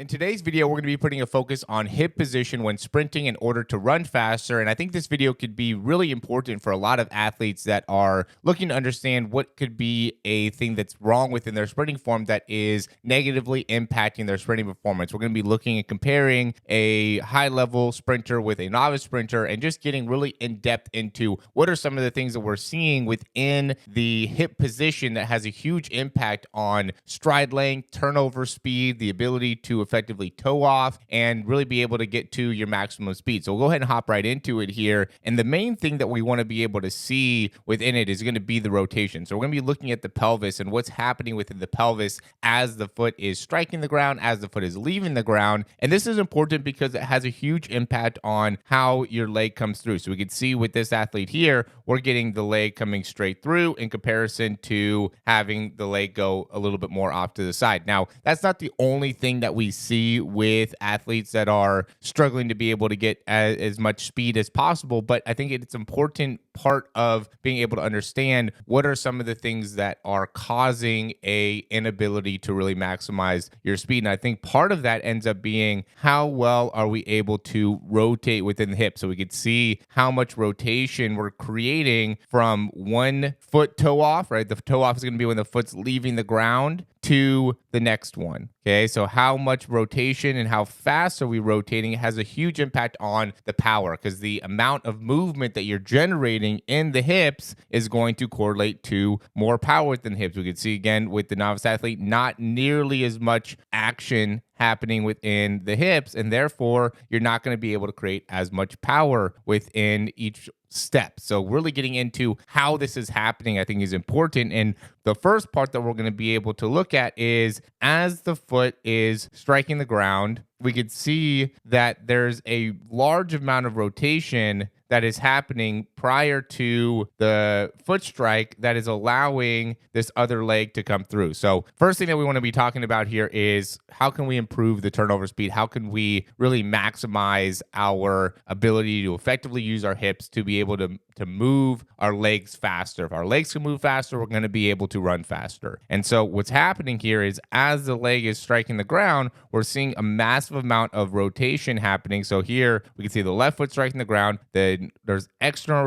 In today's video, we're going to be putting a focus on hip position when sprinting in order to run faster. And I think this video could be really important for a lot of athletes that are looking to understand what could be a thing that's wrong within their sprinting form that is negatively impacting their sprinting performance. We're going to be looking at comparing a high-level sprinter with a novice sprinter and just getting really in-depth into what are some of the things that we're seeing within the hip position that has a huge impact on stride length, turnover speed, the ability to effectively toe off and really be able to get to your maximum speed. So we'll go ahead and hop right into it here. And the main thing that we want to be able to see within it is going to be the rotation. So we're going to be looking at the pelvis and what's happening within the pelvis as the foot is striking the ground, as the foot is leaving the ground. And this is important because it has a huge impact on how your leg comes through. So we can see with this athlete here, we're getting the leg coming straight through in comparison to having the leg go a little bit more off to the side. Now, that's not the only thing that we see with athletes that are struggling to be able to get as much speed as possible, but I think it's important part of being able to understand what are some of the things that are causing a inability to really maximize your speed. And I think part of that ends up being how well are we able to rotate within the hip. So we could see how much rotation we're creating from one foot toe off, right? The toe off is going to be when the foot's leaving the ground to the next one. Okay, so how much rotation and how fast are we rotating has a huge impact on the power, because the amount of movement that you're generating in the hips is going to correlate to more power within the hips. We can see again with the novice athlete, not nearly as much action happening within the hips, and therefore you're not going to be able to create as much power within each step. So really getting into how this is happening, I think, is important. And the first part that we're going to be able to look at is as the foot is striking the ground, we could see that there's a large amount of rotation that is happening prior to the foot strike that is allowing this other leg to come through. So first thing that we want to be talking about here is how can we improve the turnover speed? How can we really maximize our ability to effectively use our hips to be able to move our legs faster? If our legs can move faster, we're going to be able to run faster. And so what's happening here is as the leg is striking the ground, we're seeing a massive amount of rotation happening. So here we can see the left foot striking the ground, then there's external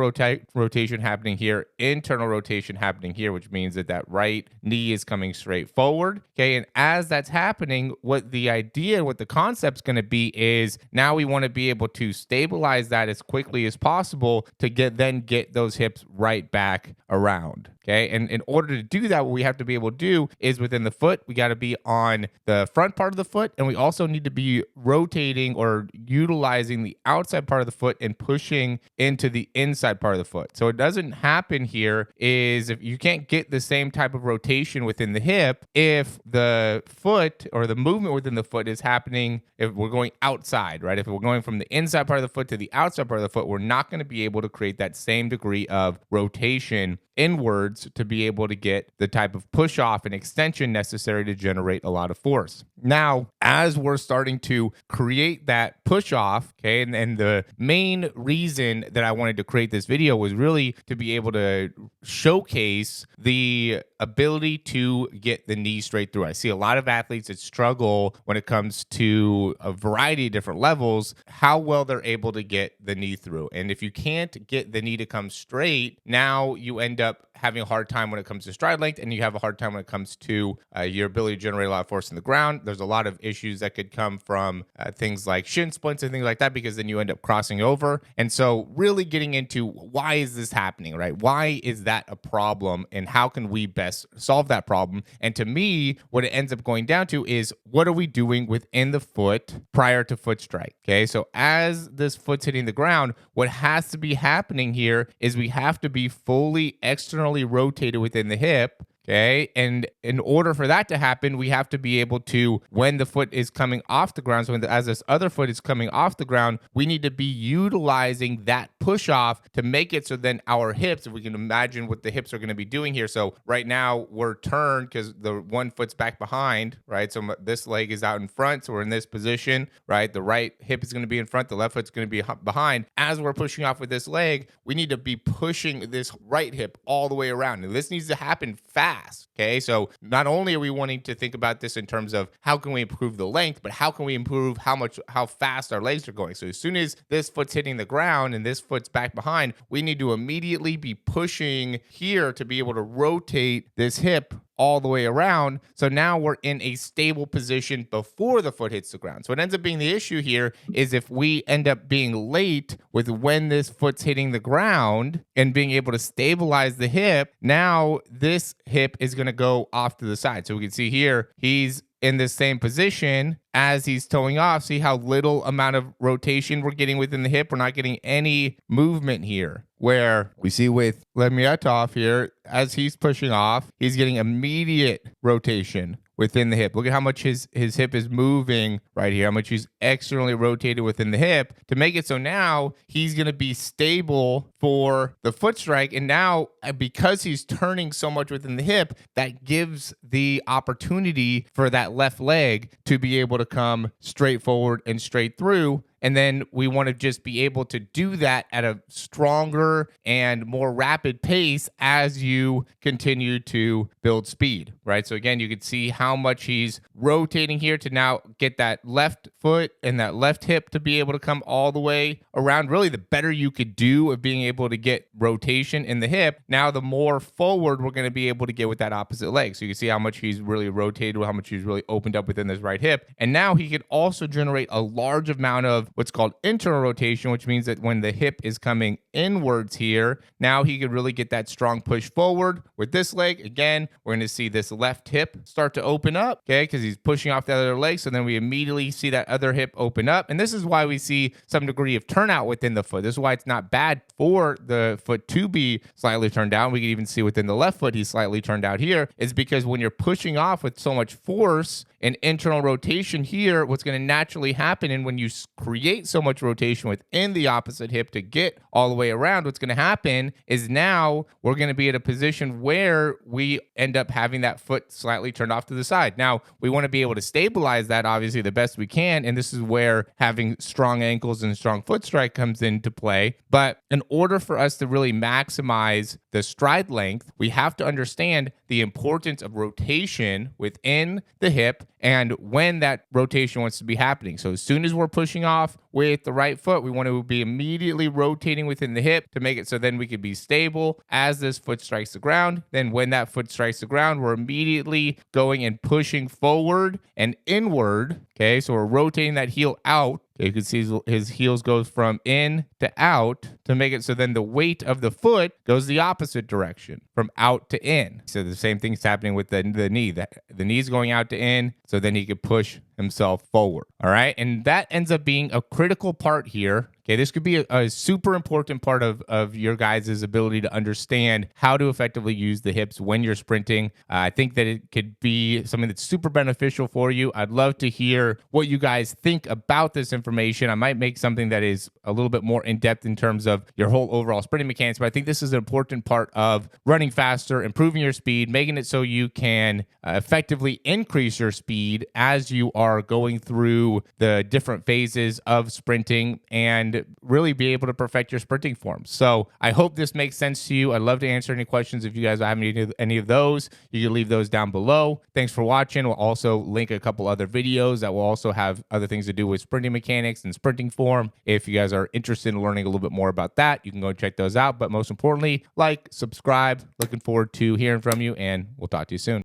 rotation happening here, internal rotation happening here, which means that that right knee is coming straight forward. Okay, and as that's happening, what the idea, what the concept's going to be is now we want to be able to stabilize that as quickly as possible to get those hips right back around. Okay, and in order to do that, what we have to be able to do is within the foot, we got to be on the front part of the foot, and we also need to be rotating or utilizing the outside part of the foot and pushing into the inside part of the foot. So it doesn't happen here is if you can't get the same type of rotation within the hip if the foot or the movement within the foot is happening if we're going outside, right? If we're going from the inside part of the foot to the outside part of the foot, we're not going to be able to create that same degree of rotation inwards to be able to get the type of push off and extension necessary to generate a lot of force. Now, as we're starting to create that push off, okay, and the main reason that I wanted to create this video was really to be able to showcase the ability to get the knee straight through. I see a lot of athletes that struggle when it comes to a variety of different levels, how well they're able to get the knee through. And if you can't get the knee to come straight, now you end up having a hard time when it comes to stride length, and you have a hard time when it comes to your ability to generate a lot of force in the ground. There's a lot of issues that could come from things like shin splints and things like that, because then you end up crossing over. And so really getting into why is this happening, right? Why is that a problem, and how can we best solve that problem? And to me, what it ends up going down to is what are we doing within the foot prior to foot strike? Okay, so as this foot's hitting the ground, what has to be happening here is we have to be fully externally rotated within the hip. Okay, and in order for that to happen, we have to be able to, when the foot is coming off the ground, so as this other foot is coming off the ground, we need to be utilizing that push off to make it so then our hips, if we can imagine what the hips are going to be doing here. So right now we're turned because the one foot's back behind, right? So this leg is out in front, so we're in this position, right? The right hip is going to be in front, the left foot's going to be behind. As we're pushing off with this leg, we need to be pushing this right hip all the way around. And this needs to happen fast. fast. Okay, so not only are we wanting to think about this in terms of how can we improve the length, but how can we improve how fast our legs are going. So as soon as this foot's hitting the ground and this foot's back behind, we need to immediately be pushing here to be able to rotate this hip all the way around. So now we're in a stable position before the foot hits the ground. So what ends up being the issue here is if we end up being late with when this foot's hitting the ground and being able to stabilize the hip, now this hip is going to go off to the side. So we can see here, he's in the same position as he's toeing off. See how little amount of rotation we're getting within the hip? We're not getting any movement here. Where we see with Lemietov here, as he's pushing off, he's getting immediate rotation within the hip. Look at how much his hip is moving right here, how much he's externally rotated within the hip to make it so now he's going to be stable for the foot strike. And now, because he's turning so much within the hip, that gives the opportunity for that left leg to be able to come straight forward and straight through. And then we want to just be able to do that at a stronger and more rapid pace as you continue to build speed, right? So again, you can see how much he's rotating here to now get that left foot and that left hip to be able to come all the way around. Really, the better you could do of being able to get rotation in the hip, now the more forward we're going to be able to get with that opposite leg. So you can see how much he's really rotated, how much he's really opened up within this right hip. And now he can also generate a large amount of what's called internal rotation, which means that when the hip is coming inwards here, now he could really get that strong push forward with this leg. Again, we're going to see this left hip start to open up, okay, because he's pushing off the other leg. So then we immediately see that other hip open up. And this is why we see some degree of turnout within the foot. This is why it's not bad for the foot to be slightly turned down. We can even see within the left foot, he's slightly turned out here, is because when you're pushing off with so much force and internal rotation here, what's going to naturally happen, and when you create so much rotation within the opposite hip to get all the way around, what's going to happen is now we're going to be at a position where we end up having that foot slightly turned off to the side. Now, we want to be able to stabilize that obviously the best we can, and this is where having strong ankles and strong foot strike comes into play. But in order for us to really maximize the stride length, we have to understand the importance of rotation within the hip and when that rotation wants to be happening. So as soon as we're pushing off with the right foot, we want to be immediately rotating within the hip to make it so then we can be stable as this foot strikes the ground. Then when that foot strikes the ground, we're immediately going and pushing forward and inward. Okay, so we're rotating that heel out. You can see his heels goes from in to out to make it so then the weight of the foot goes the opposite direction from out to in. So the same thing's happening with the knee. The knee's going out to in, so then he could push himself forward. All right, and that ends up being a critical part here. Okay, this could be a super important part of your guys' ability to understand how to effectively use the hips when you're sprinting. I think that it could be something that's super beneficial for you. I'd love to hear what you guys think about this information. I might make something that is a little bit more in-depth in terms of your whole overall sprinting mechanics, but I think this is an important part of running faster, improving your speed, making it so you can effectively increase your speed as you are going through the different phases of sprinting and really be able to perfect your sprinting form. So I hope this makes sense to you. I'd love to answer any questions. If you guys have any of those, you can leave those down below. Thanks for watching. We'll also link a couple other videos that will also have other things to do with sprinting mechanics and sprinting form. If you guys are interested in learning a little bit more about that, you can go check those out. But most importantly, like, subscribe. Looking forward to hearing from you, and we'll talk to you soon.